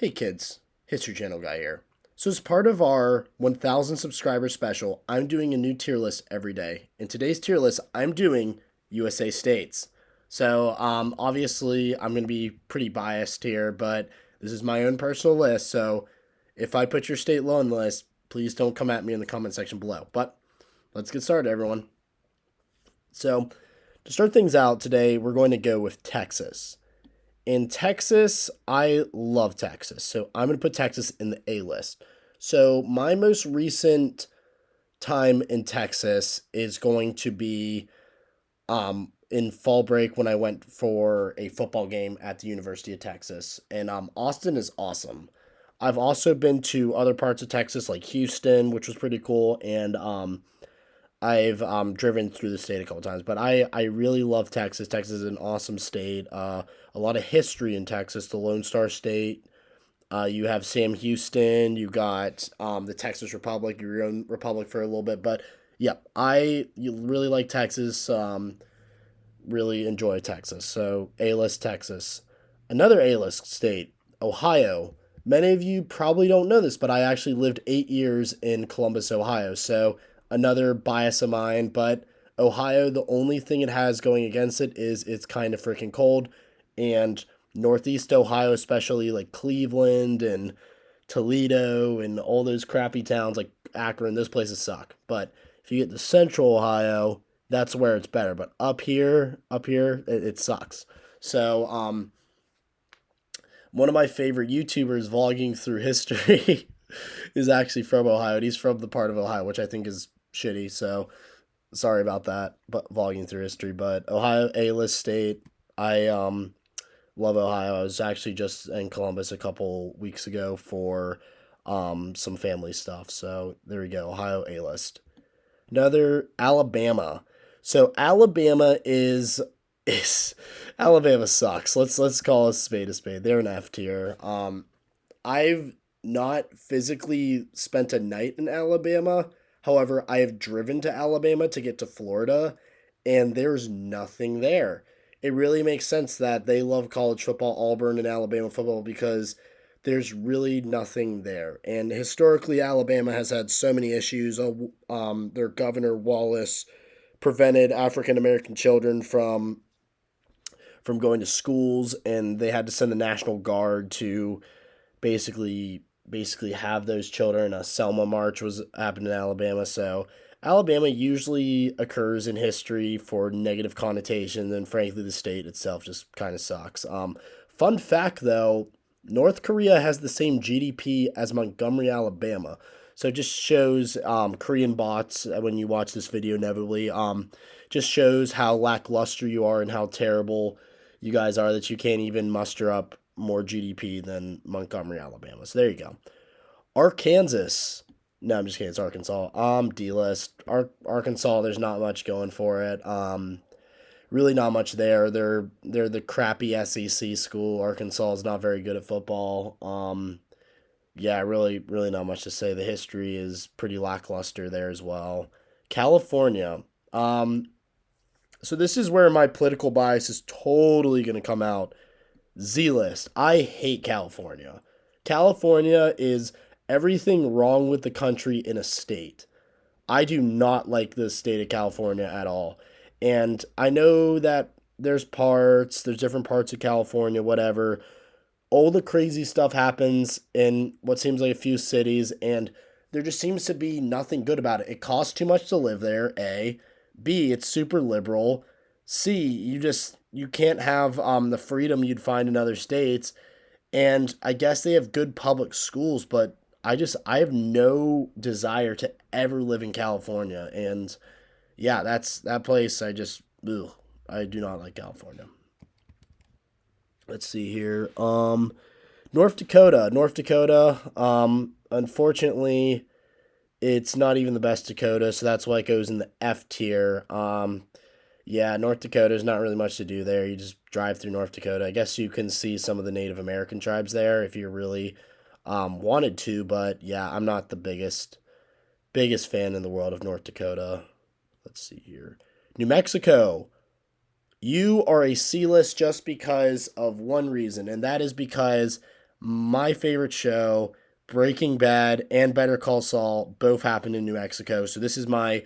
Hey kids, History Channel guy here. So as part of our 1000 subscriber special, I'm doing a new tier list every day. In today's tier list, I'm doing USA states. So obviously I'm going to be pretty biased here, but this is my own personal list. So if I put your state low on the list, please don't come at me in the comment section below. But let's get started, everyone. So to start things out today, we're going to go with Texas. In Texas, I love Texas. So I'm going to put Texas in the A list. So my most recent time in Texas is going to be in fall break when I went for a football game at the University of Texas. And Austin is awesome. I've also been to other parts of Texas like Houston, which was pretty cool, and I've driven through the state a couple times, but I really love Texas. Texas is an awesome state. A lot of history in Texas, the Lone Star State. You have Sam Houston. You got the Texas Republic, your own republic for a little bit. But yeah, I really like Texas. Really enjoy Texas. So A list Texas. Another A list state, Ohio. Many of you probably don't know this, but I actually lived 8 years in Columbus, Ohio. So another bias of mine, but Ohio, the only thing it has going against it is it's kind of freaking cold. And Northeast Ohio, especially like Cleveland and Toledo and all those crappy towns like Akron, those places suck. But if you get to Central Ohio, that's where it's better. But up here, it sucks. So, one of my favorite YouTubers vlogging through history is actually from Ohio. And he's from the part of Ohio, which I think is shitty. So sorry about that, but vlogging through history. But Ohio A list state. I love Ohio. I was actually just in Columbus a couple weeks ago for some family stuff. So there we go. Ohio A list. Another Alabama. So Alabama is Alabama sucks. Let's call a spade a spade. They're an F tier. I've not physically spent a night in Alabama. However, I have driven to Alabama to get to Florida, and there's nothing there. It really makes sense that they love college football, Auburn and Alabama football, because there's really nothing there. And historically, Alabama has had so many issues. Their governor Wallace prevented African American children from going to schools, and they had to send the National Guard to basically have those children. A Selma March was happened in Alabama, so Alabama usually occurs in history for negative connotation, and frankly, the state itself just kind of sucks. Fun fact though, North Korea has the same GDP as Montgomery, Alabama. So it just shows Korean bots when you watch this video inevitably. Just shows how lackluster you are and how terrible you guys are that you can't even muster up more GDP than Montgomery, Alabama. So there you go. Arkansas. No, I'm just kidding. It's Arkansas. D list. Arkansas. There's not much going for it. Really not much there. They're the crappy SEC school. Arkansas is not very good at football. Yeah, really not much to say. The history is pretty lackluster there as well. California. So this is where my political bias is totally going to come out. Z list. I hate California. California is everything wrong with the country in a state. I do not like the state of California at all. And I know that there's different parts of California, whatever. All the crazy stuff happens in what seems like a few cities, and there just seems to be nothing good about it. It costs too much to live there, A. B, it's super liberal. C, you can't have the freedom you'd find in other states. And I guess they have good public schools, but I have no desire to ever live in California. And yeah, that's that place. Ugh, I do not like California. Let's see here. North Dakota. North Dakota. Unfortunately, it's not even the best Dakota, so that's why it goes in the F tier. Yeah, North Dakota is not really much to do there. You just drive through North Dakota. I guess you can see some of the Native American tribes there if you really wanted to, but yeah, I'm not the biggest fan in the world of North Dakota. Let's see here. New Mexico. You are a C list just because of one reason, and that is because My favorite show, Breaking Bad and Better Call Saul, both happen in New Mexico. So this is my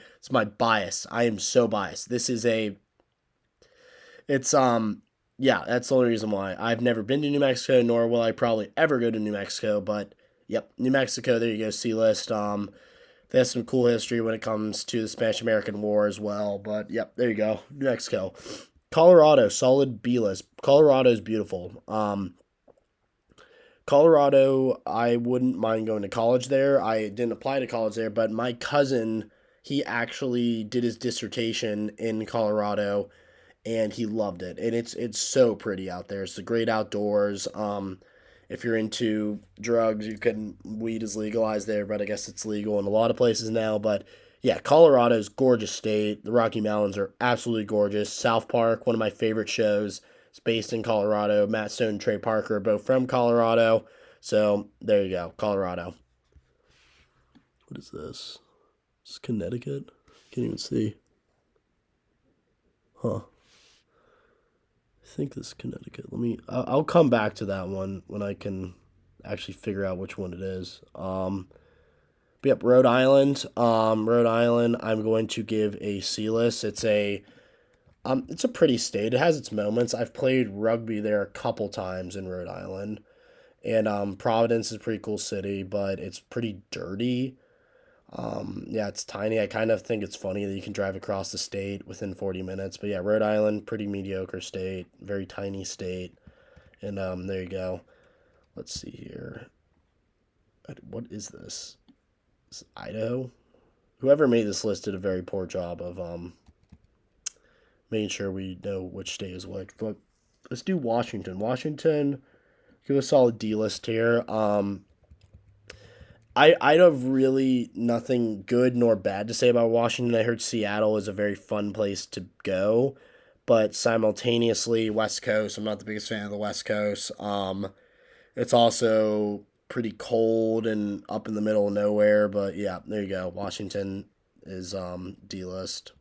bias. I am so biased. This is a it's yeah, that's the only reason why. I've never been to New Mexico, nor will I probably ever go to New Mexico, but yep, New Mexico, there you go, C list. They have some cool history when it comes to the Spanish American War as well. But yep, there you go. New Mexico. Colorado, solid B list. Colorado is beautiful. Colorado, I wouldn't mind going to college there. I didn't apply to college there, but my cousin, he actually did his dissertation in Colorado and he loved it. And it's so pretty out there. It's the great outdoors. If you're into drugs, you can weed is legalized there, but I guess it's legal in a lot of places now. But yeah, Colorado's gorgeous state. The Rocky Mountains are absolutely gorgeous. South Park, one of my favorite shows. It's based in Colorado. Matt Stone and Trey Parker are both from Colorado. So there you go, Colorado. What is this? It's Connecticut? Can't even see. Huh. I think this is Connecticut. I'll come back to that one when I can actually figure out which one it is. But yep, Rhode Island. Rhode Island. I'm going to give a C list. It's a pretty state. It has its moments. I've played rugby there a couple times in Rhode Island, and Providence is a pretty cool city, but it's pretty dirty. Yeah, it's tiny. I kind of think it's funny that you can drive across the state within 40 minutes. But yeah, Rhode Island, pretty mediocre state, very tiny state. And there you go. Let's see here. What is this? This is Idaho? Whoever made this list did a very poor job of making sure we know which state is which. But let's do Washington. Washington, give a solid D list here. I have really nothing good nor bad to say about Washington. I heard Seattle is a very fun place to go, but simultaneously West Coast. I'm not the biggest fan of the West Coast. It's also pretty cold and up in the middle of nowhere. But yeah, there you go. Washington is D list.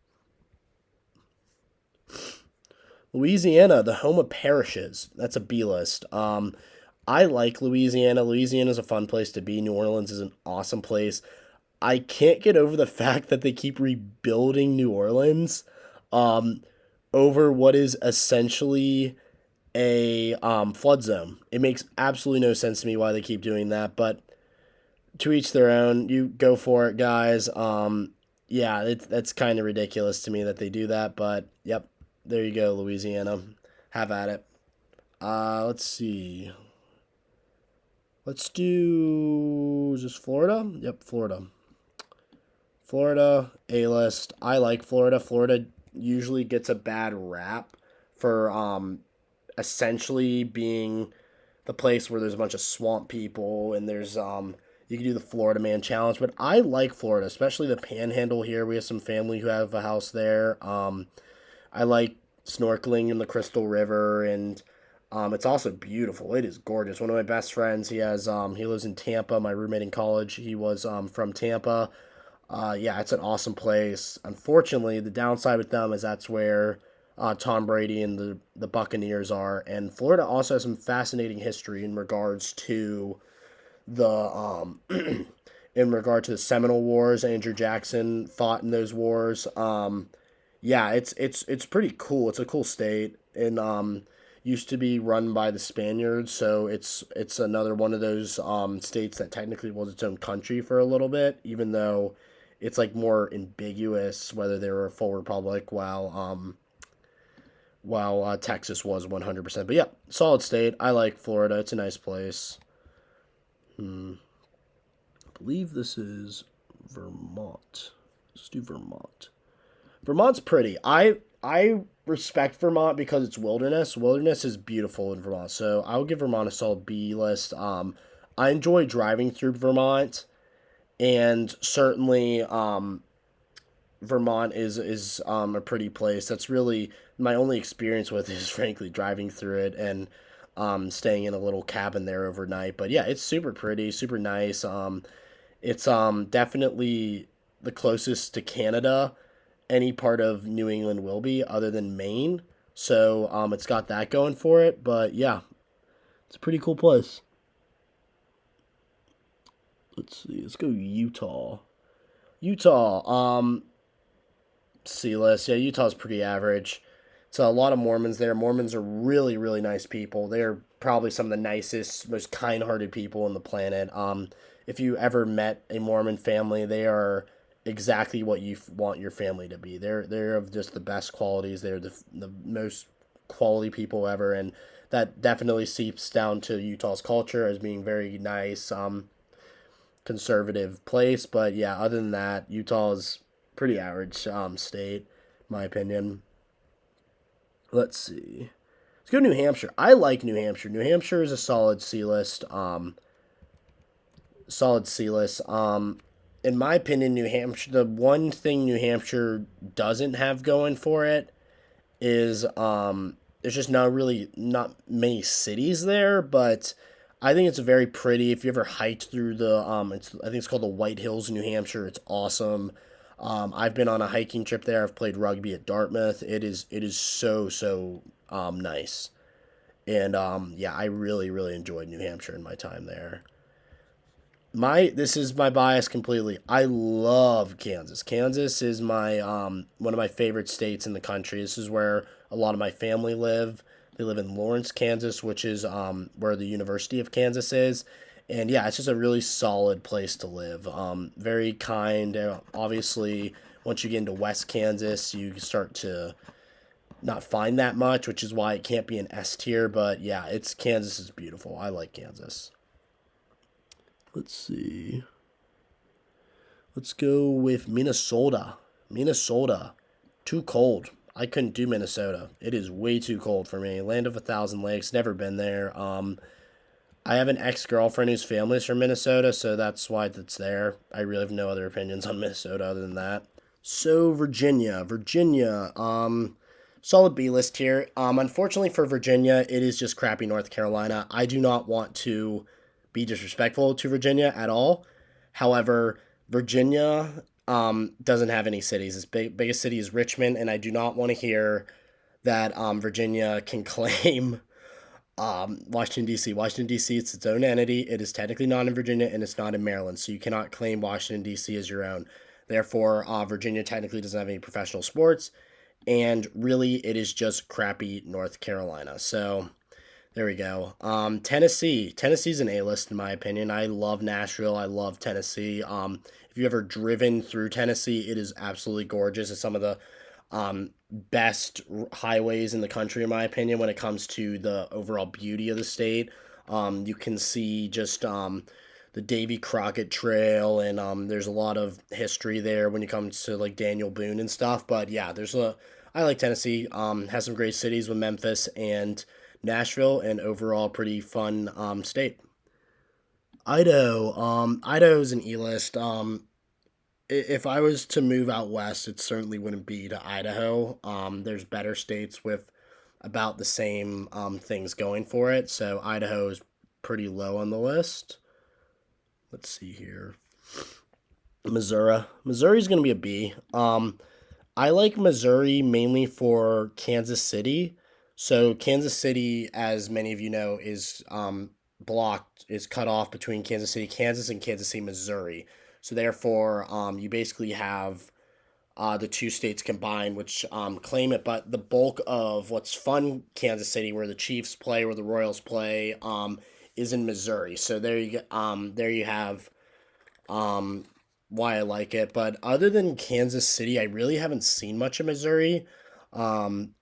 Louisiana, the home of parishes. That's a B list. I like Louisiana. Louisiana is a fun place to be. New Orleans is an awesome place. I can't get over the fact that they keep rebuilding New Orleans um, over what is essentially a flood zone. It makes absolutely no sense to me why they keep doing that, but to each their own. You go for it, guys. Yeah, that's kind of ridiculous to me that they do that, but yep, there you go, Louisiana. Have at it. Let's see. Let's do just Florida. Yep, Florida. Florida, A list. I like Florida. Florida usually gets a bad rap for essentially being the place where there's a bunch of swamp people and there's you can do the Florida Man challenge, but I like Florida, especially the Panhandle here. We have some family who have a house there. I like snorkeling in the Crystal River and it's also beautiful. It is gorgeous. One of my best friends, he lives in Tampa. My roommate in college, he was from Tampa. Yeah, it's an awesome place. Unfortunately, the downside with them is that's where Tom Brady and the Buccaneers are. And Florida also has some fascinating history in regards to the in regard to the Seminole Wars. Andrew Jackson fought in those wars. Yeah, it's pretty cool. It's a cool state and used to be run by the Spaniards, so it's another one of those states that technically was its own country for a little bit, even though it's like more ambiguous whether they were a full republic while Texas was 100%. But yeah, solid state. I like Florida. It's a nice place. I believe this is Vermont. Let's do Vermont. Vermont's pretty. I respect Vermont because it's wilderness. Wilderness is beautiful in Vermont, so I would give Vermont a solid B list. I enjoy driving through Vermont, and certainly Vermont is a pretty place. That's really my only experience with it is frankly driving through it and staying in a little cabin there overnight. But yeah, it's super pretty, super nice. It's definitely the closest to Canada any part of New England will be, other than Maine. So it's got that going for it. But yeah, it's a pretty cool place. Let's see. Let's go Utah. Utah. C list. Yeah, Utah's pretty average. It's a lot of Mormons there. Mormons are really, really nice people. They're probably some of the nicest, most kind-hearted people on the planet. If you ever met a Mormon family, they are exactly what you want your family to be. They're of just the best qualities. They're the most quality people ever, and that definitely seeps down to Utah's culture as being very nice, conservative place. But yeah, other than that, Utah's pretty average state, in my opinion. Let's see. Let's go to New Hampshire. I like New Hampshire. New Hampshire is a solid C list. Solid C list. In my opinion, New Hampshire. The one thing New Hampshire doesn't have going for it is there's just not many cities there, but I think it's very pretty. If you ever hiked through the I think it's called the White Hills in New Hampshire. It's awesome. I've been on a hiking trip there. I've played rugby at Dartmouth. It is so nice, and yeah, I really enjoyed New Hampshire in my time there. My This is my bias completely. I love Kansas. Kansas is my one of my favorite states in the country. This is where a lot of my family live. They live in Lawrence, Kansas, which is where the University of Kansas is. And yeah, it's just a really solid place to live. Very kind. Obviously, once you get into West Kansas, you start to not find that much, which is why it can't be an S tier. But yeah, it's Kansas is beautiful. I like Kansas. Let's see. Let's go with Minnesota. Minnesota. Too cold. I couldn't do Minnesota. It is way too cold for me. Land of a Thousand Lakes. Never been there. I have an ex girlfriend whose family's from Minnesota, so that's why it's there. I really have no other opinions on Minnesota other than that. So Virginia. Virginia. Solid B list here. Unfortunately for Virginia, it is just crappy North Carolina. I do not want to be disrespectful to Virginia at all. However, Virginia doesn't have any cities. Its biggest city is Richmond, and I do not want to hear that Virginia can claim Washington, D.C. Washington, D.C. It's its own entity. It is technically not in Virginia, and it's not in Maryland, so you cannot claim Washington, D.C. as your own. Therefore, Virginia technically doesn't have any professional sports, and really, it is just crappy North Carolina. So there we go. Tennessee. Tennessee's an A list in my opinion. I love Nashville. I love Tennessee. If you've ever driven through Tennessee, it is absolutely gorgeous. It's some of the best highways in the country, in my opinion, when it comes to the overall beauty of the state. You can see just the Davy Crockett Trail, and there's a lot of history there when it comes to like Daniel Boone and stuff. But yeah, I like Tennessee. Has some great cities with Memphis and Nashville, and overall pretty fun state. Idaho. Idaho's an E list. If I was to move out west, it certainly wouldn't be to Idaho. There's better states with about the same things going for it. So Idaho is pretty low on the list. Let's see here. Missouri. Missouri's going to be a B. I like Missouri mainly for Kansas City. So Kansas City, as many of you know, is cut off between Kansas City, Kansas, and Kansas City, Missouri. So therefore, you basically have the two states combined, which claim it. But the bulk of what's fun Kansas City, where the Chiefs play, where the Royals play, is in Missouri. So there you have why I like it. But other than Kansas City, I really haven't seen much of Missouri. Um,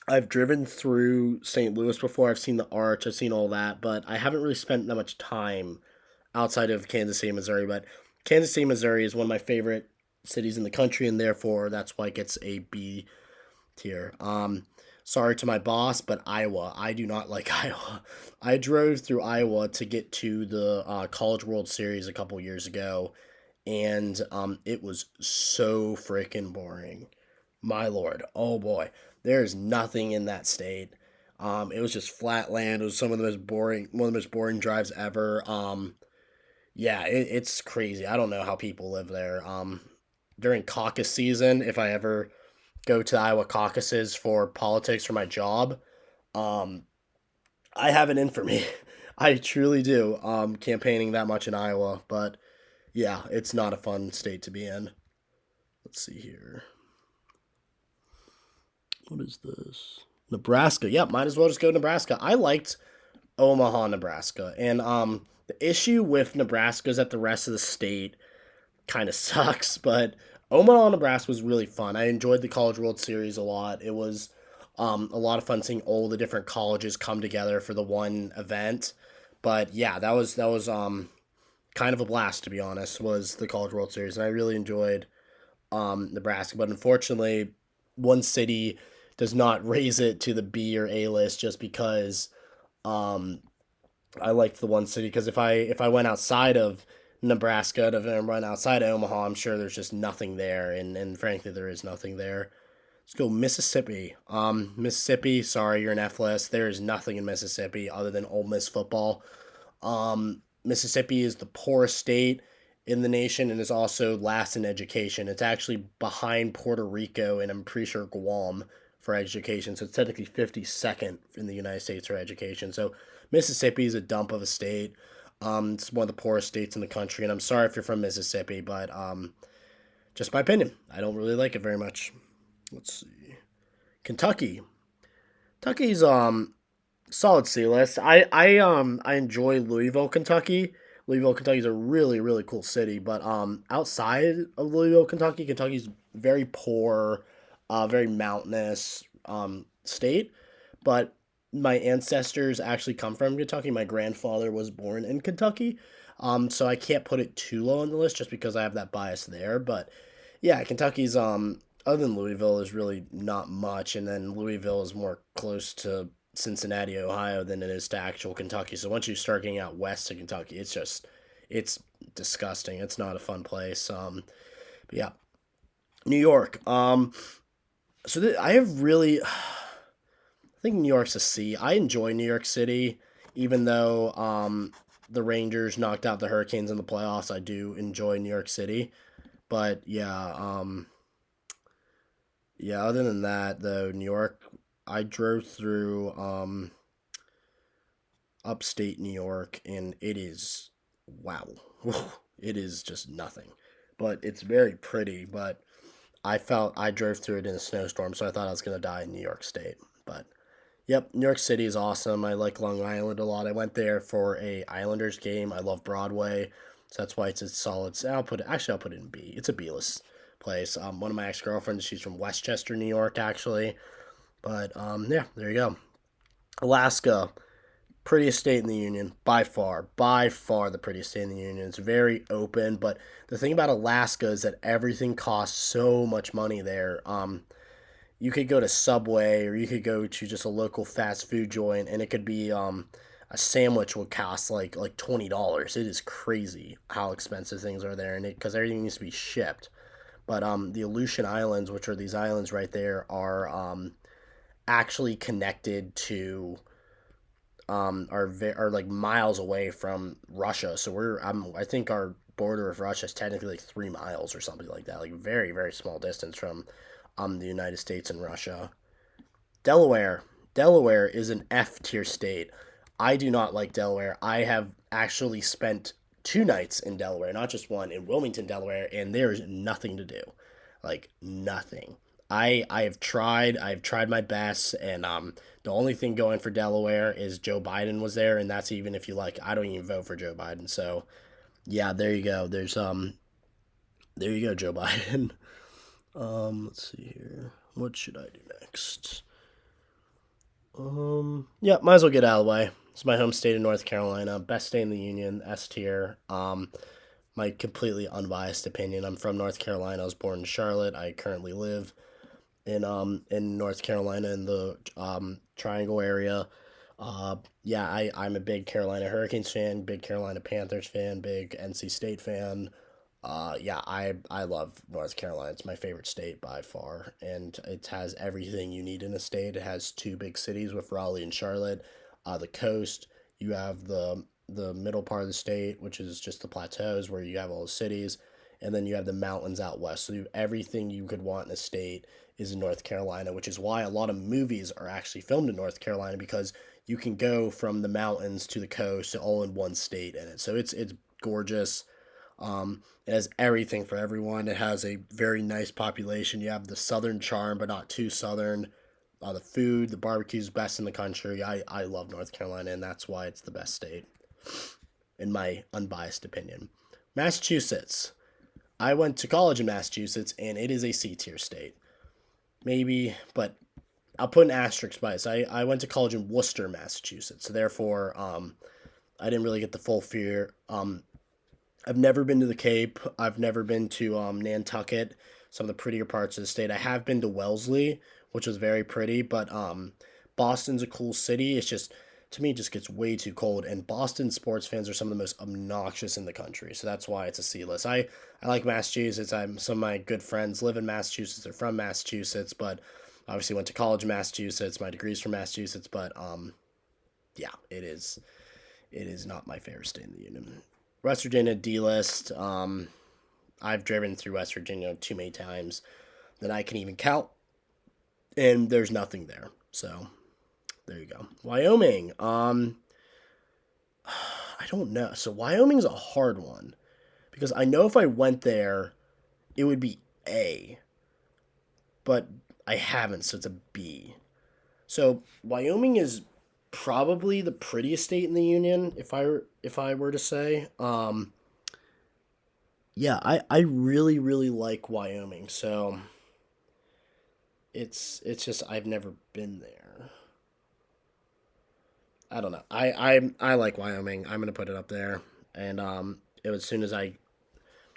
I've driven through St. Louis before. I've seen the Arch. I've seen all that, but I haven't really spent that much time outside of Kansas City, Missouri. But Kansas City, Missouri is one of my favorite cities in the country, and therefore that's why it gets a B tier. Sorry to my boss, but Iowa. I do not like Iowa. I drove through Iowa to get to the College World Series a couple years ago, and it was so freaking boring. My lord, oh boy, there is nothing in that state. It was just flat land. It was one of the most boring drives ever. Yeah, it's crazy. I don't know how people live there. During caucus season, if I ever go to Iowa caucuses for politics for my job, um, I have it in for me. I truly do. Campaigning that much in Iowa, but Yeah, it's not a fun state to be in. Let's see here. What is this? Nebraska. Yep, might as well just go Nebraska. I liked Omaha, Nebraska. And the issue with Nebraska is that the rest of the state kind of sucks, but Omaha, Nebraska was really fun. I enjoyed the College World Series a lot. It was a lot of fun seeing all the different colleges come together for the one event. But yeah, that was kind of a blast, to be honest. Was the College World Series, and I really enjoyed Nebraska. But unfortunately, one city does not raise it to the B or A list just because um, I liked the one city. Because if I went outside of Nebraska to run outside of Omaha, I'm sure there's just nothing there, and frankly, there is nothing there. Let's go Mississippi. Mississippi. Sorry, you're an F list. There is nothing in Mississippi other than Ole Miss football. Mississippi is the poorest state in the nation and is also last in education. It's actually behind Puerto Rico and I'm pretty sure Guam for education. So it's technically 52nd in the United States for education. So Mississippi is a dump of a state. It's one of the poorest states in the country. And I'm sorry if you're from Mississippi, but just my opinion. I don't really like it very much. Let's see. Kentucky. Kentucky's solid C list. I enjoy Louisville, Kentucky. Louisville, Kentucky is a really cool city, but outside of Louisville, Kentucky, Kentucky's very poor, very mountainous state. But my ancestors actually come from Kentucky. My grandfather was born in Kentucky, so I can't put it too low on the list just because I have that bias there. But yeah, Kentucky's other than Louisville is really not much, and then Louisville is more close to Cincinnati, Ohio than it is to actual Kentucky. So once you start getting out west to Kentucky, it's disgusting. It's not a fun place. But yeah, New York. I have really, I think New York's a C. I enjoy New York City, even though the Rangers knocked out the Hurricanes in the playoffs. I do enjoy New York City, but yeah. Other than that, though, New York. I drove through upstate New York, and it is wow. It is just nothing, but it's very pretty. But I drove through it in a snowstorm, so I thought I was gonna die in New York State. But yep, New York City is awesome. I like Long Island a lot. I went there for a Islanders game. I love Broadway, so that's why it's a solid. I'll put it in B. It's a B list place. One of my ex girlfriends, she's from Westchester, New York, actually. But yeah, there you go. Alaska, prettiest state in the union by far the prettiest state in the union. It's very open, but the thing about Alaska is that everything costs so much money there. You could go to Subway or you could go to just a local fast food joint, and it could be a sandwich would cost like $20. It is crazy how expensive things are there, and because everything needs to be shipped. But the Aleutian Islands, which are these islands right there, are actually connected to are like miles away from Russia. So I think our border with Russia is technically like 3 miles or something like that. Like very small distance from the United States and Russia. Delaware. Delaware is an F tier state. I do not like Delaware. I have actually spent 2 nights in Delaware, not just one, in Wilmington, Delaware, and there is nothing to do. Like nothing. I've tried my best, and the only thing going for Delaware is Joe Biden was there, and that's even if you like. I don't even vote for Joe Biden, so yeah, there you go. There you go, Joe Biden. Let's see here. What should I do next? Yeah, might as well get out of the way. It's my home state of North Carolina, best state in the union, S tier. My completely unbiased opinion. I'm from North Carolina. I was born in Charlotte. I currently live in North Carolina in the Triangle area. Yeah, I'm a big Carolina Hurricanes fan, big Carolina Panthers fan, big NC State fan. Yeah, I love North Carolina. It's my favorite state by far, and it has everything you need in a state. It has two big cities with Raleigh and Charlotte. The coast, you have the middle part of the state, which is just the plateaus where you have all the cities, and then you have the mountains out west. So everything you could want in a state is in North Carolina, which is why a lot of movies are actually filmed in North Carolina because you can go from the mountains to the coast all in one state in it. So it's gorgeous. It has everything for everyone. It has a very nice population. You have the southern charm, but not too southern. The food, the barbecue's best in the country. I love North Carolina, and that's why it's the best state, in my unbiased opinion. Massachusetts. I went to college in Massachusetts, and it is a C tier state. Maybe, but I'll put an asterisk by it. So I went to college in Worcester, Massachusetts. So therefore, I didn't really get the full fear. I've never been to the Cape. I've never been to Nantucket, some of the prettier parts of the state. I have been to Wellesley, which was very pretty, but Boston's a cool city. It's just, to me, it just gets way too cold. And Boston sports fans are some of the most obnoxious in the country. So that's why it's a C list. I like Massachusetts. Some of my good friends live in Massachusetts. They're from Massachusetts, but obviously went to college in Massachusetts. My degree's from Massachusetts, but yeah, it is not my favorite state in the union. West Virginia D list. I've driven through West Virginia too many times that I can even count, and there's nothing there. So there you go. Wyoming. I don't know. So Wyoming's a hard one because I know if I went there, it would be A, but I haven't, so it's a B. So Wyoming is probably the prettiest state in the union, if I were to say. Yeah, I really really like Wyoming. So it's just I've never been there. I don't know. I like Wyoming. I'm gonna put it up there, and as soon as I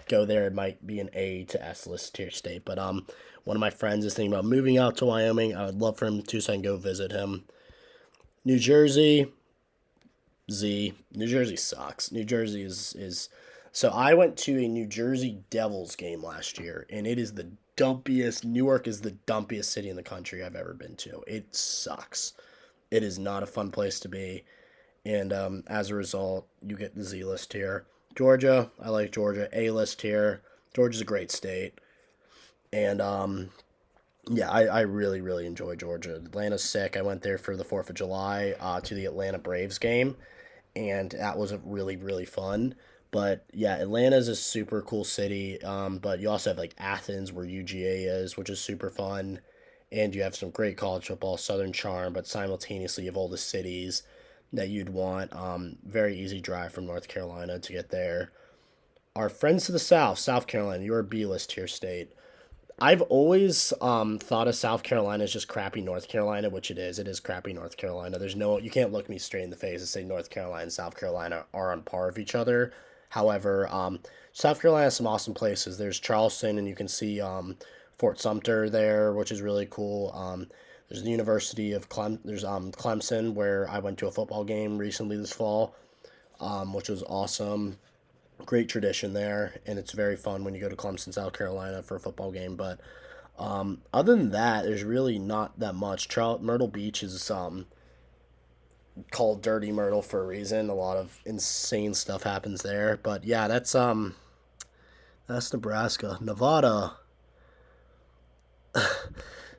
go there, it might be an A to S list tier state. But one of my friends is thinking about moving out to Wyoming. I would love for him to, so I can go visit him. New Jersey, Z. New Jersey sucks. New Jersey is so I went to a New Jersey Devils game last year, and it is the dumpiest. Newark is the dumpiest city in the country I've ever been to. It sucks. It is not a fun place to be, and as a result, you get the Z list here. Georgia, I like Georgia. A list here. Georgia's a great state, and yeah, I really really enjoy Georgia. Atlanta's sick. I went there for the Fourth of July to the Atlanta Braves game, and that was really really fun. But yeah, Atlanta's a super cool city. But you also have like Athens, where UGA is, which is super fun, and you have some great college football, Southern charm. But simultaneously, you have all the cities that you'd want. Very easy drive from North Carolina to get there. Our friends to the south, South Carolina, you're a B list here state. I've always thought of South Carolina as just crappy North Carolina, which it is. It is crappy North Carolina. You can't look me straight in the face and say North Carolina and South Carolina are on par with each other. However, South Carolina has some awesome places. There's Charleston, and you can see Fort Sumter there, which is really cool. There's the University of There's Clemson, where I went to a football game recently this fall, which was awesome. Great tradition there, and it's very fun when you go to Clemson, South Carolina for a football game. But other than that, there's really not that much. Myrtle Beach is called Dirty Myrtle for a reason. A lot of insane stuff happens there. But yeah, that's Nebraska. Nevada.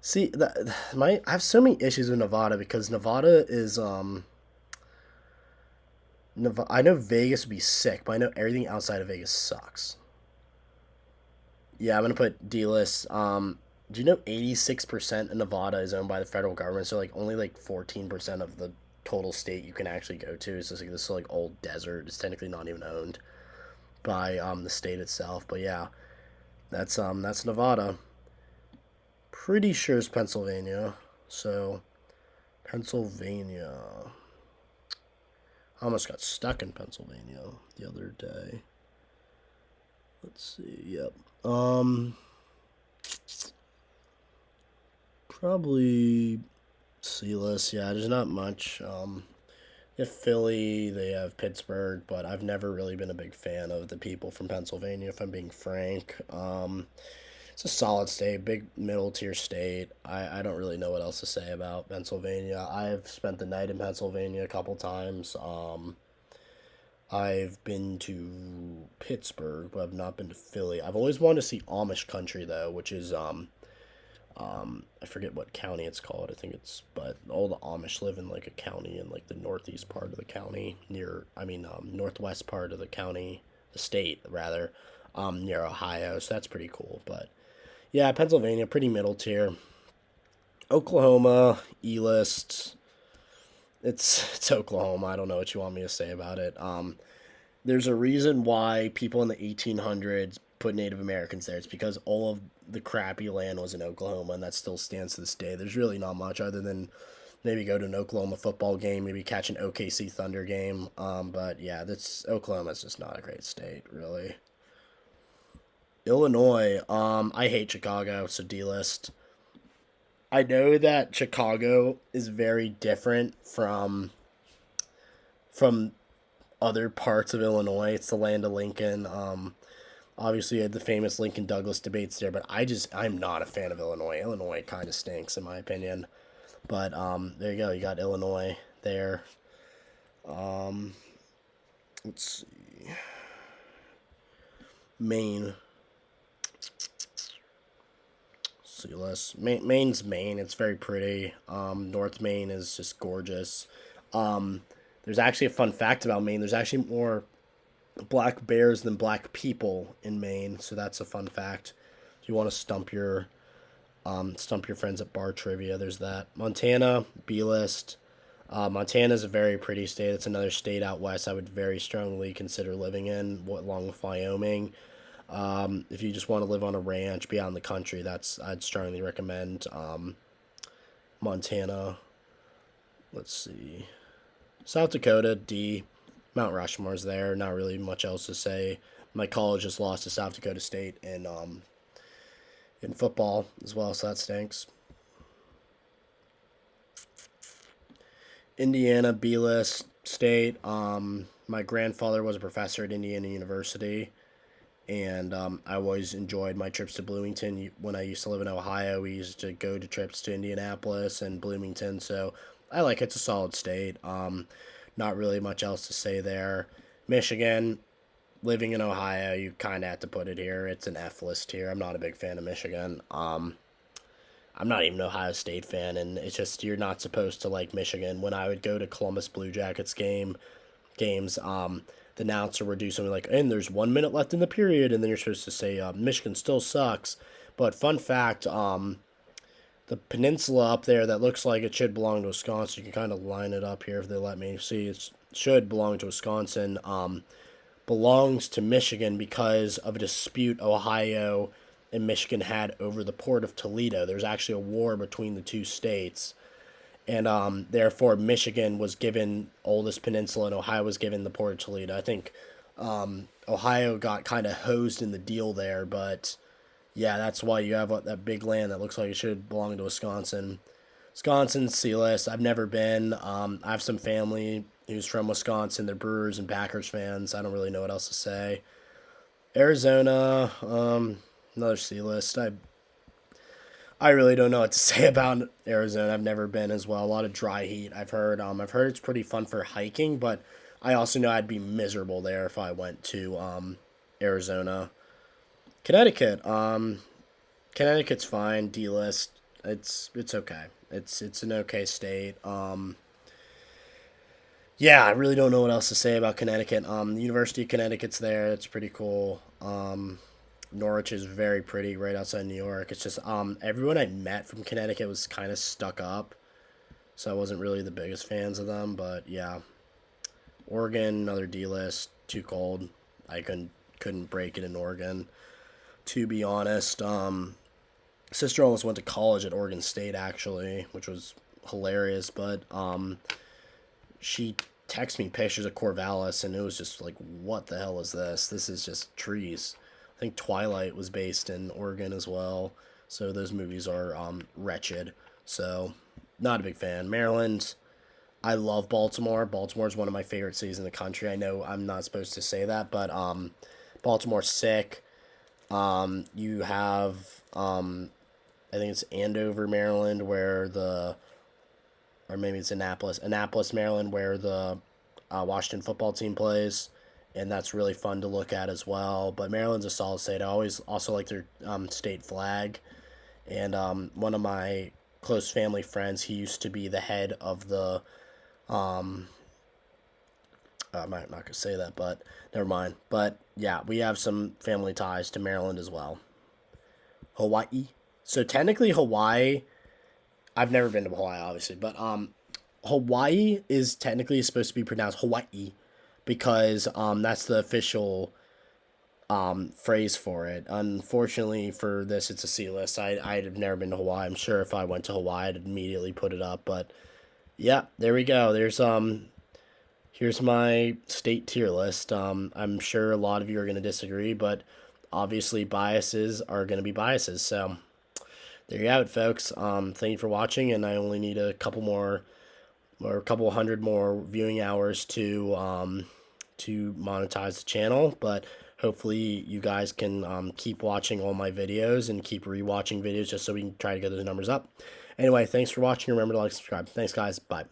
See that my I have so many issues with Nevada because Nevada is I know Vegas would be sick, but I know everything outside of Vegas sucks. Yeah, I'm gonna put D list. Do you know 86% of Nevada is owned by the federal government? So like only like 14% of the total state you can actually go to. It's just like this like old desert. It's technically not even owned by the state itself. But yeah, that's Nevada. Pretty sure it's Pennsylvania. So Pennsylvania. I almost got stuck in Pennsylvania the other day. Let's see. Yep. Probably C-list. Yeah, there's not much. They have Philly, they have Pittsburgh, but I've never really been a big fan of the people from Pennsylvania, if I'm being frank. It's a solid state, big middle tier state. I don't really know what else to say about Pennsylvania. I've spent the night in Pennsylvania a couple times. I've been to Pittsburgh, but I've not been to Philly. I've always wanted to see Amish country though, which is I forget what county it's called. I think it's but all the Amish live in like a county in like the northeast part of the county northwest part of the county, the state rather, near Ohio. So that's pretty cool. But yeah, Pennsylvania, pretty middle tier. Oklahoma, E list. It's Oklahoma. I don't know what you want me to say about it. There's a reason why people in the 1800s put Native Americans there. It's because all of the crappy land was in Oklahoma, and that still stands to this day. There's really not much other than maybe go to an Oklahoma football game, maybe catch an OKC Thunder game. But yeah, that's Oklahoma's just not a great state, really. Illinois, I hate Chicago, so D list. I know that Chicago is very different from other parts of Illinois. It's the land of Lincoln. Obviously, you had the famous Lincoln Douglas debates there, but I'm not a fan of Illinois. Illinois kind of stinks, in my opinion. But there you go. You got Illinois there. Um, let's see. Maine. See less. Maine's Maine. It's very pretty. North Maine is just gorgeous. There's actually a fun fact about Maine. There's actually more black bears than black people in Maine, so that's a fun fact. If you want to stump your friends at bar trivia, there's that. Montana, B list. Montana is a very pretty state. It's another state out west I would very strongly consider living in, along with Wyoming. If you just want to live on a ranch, be out in the country, I'd strongly recommend Montana. Let's see. South Dakota, D. Mount Rushmore's there. Not really much else to say. My college just lost to South Dakota State in football as well, so that stinks. Indiana, B list state. My grandfather was a professor at Indiana University, and I always enjoyed my trips to Bloomington. When I used to live in Ohio, we used to go to trips to Indianapolis and Bloomington, so I like it. It's a solid state. Not really much else to say there. Michigan, living in Ohio, you kind of have to put it here. It's an F list here. I'm not a big fan of Michigan. I'm not even an Ohio State fan, and it's just you're not supposed to like Michigan. When I would go to Columbus Blue Jackets games, the announcer would do something like, "And there's 1 minute left in the period," and then you're supposed to say, "Michigan still sucks." But fun fact, the peninsula up there that looks like it should belong to Wisconsin. You can kind of line it up here if they let me see. It should belong to Wisconsin. Belongs to Michigan because of a dispute Ohio and Michigan had over the port of Toledo. There's actually a war between the two states, and therefore Michigan was given all this peninsula, and Ohio was given the port of Toledo. I think Ohio got kind of hosed in the deal there, but yeah, that's why you have that big land that looks like it should belong to Wisconsin. Wisconsin, C-list. I've never been. I have some family who's from Wisconsin. They're Brewers and Packers fans. I don't really know what else to say. Arizona, another C-list. I really don't know what to say about Arizona. I've never been as well. A lot of dry heat. I've heard. I've heard it's pretty fun for hiking, but I also know I'd be miserable there if I went to Arizona. Connecticut. Connecticut's fine. D list. It's okay. It's an okay state. Yeah, I really don't know what else to say about Connecticut. The University of Connecticut's there. It's pretty cool. Norwich is very pretty, right outside New York. It's just everyone I met from Connecticut was kind of stuck up, so I wasn't really the biggest fans of them. But yeah, Oregon, another D list. Too cold. I couldn't break it in Oregon. To be honest, sister almost went to college at Oregon State actually, which was hilarious. But she texted me pictures of Corvallis, and it was just like, what the hell is this? This is just trees. I think Twilight was based in Oregon as well, so those movies are wretched. So, not a big fan. Maryland, I love Baltimore. Baltimore's one of my favorite cities in the country. I know I'm not supposed to say that, but Baltimore's sick. You have I think it's Andover, Maryland, or maybe it's Annapolis, Maryland, where the Washington football team plays, and that's really fun to look at as well. But Maryland's a solid state. I always also like their state flag, and one of my close family friends, he used to be the head of the I'm not gonna say that, but never mind. But yeah, we have some family ties to Maryland as well. Hawaii. So technically, Hawaii. I've never been to Hawaii, obviously, but Hawaii is technically supposed to be pronounced Hawaii because that's the official phrase for it. Unfortunately for this, it's a C list. I'd have never been to Hawaii. I'm sure if I went to Hawaii, I'd immediately put it up. But yeah, there we go. Here's my state tier list. I'm sure a lot of you are going to disagree, but obviously biases are going to be biases. So there you have it, folks. Thank you for watching, and I only need a couple more or a couple hundred more viewing hours to monetize the channel. But hopefully you guys can keep watching all my videos and keep rewatching videos just so we can try to get those numbers up. Anyway, thanks for watching. Remember to like, subscribe. Thanks, guys. Bye.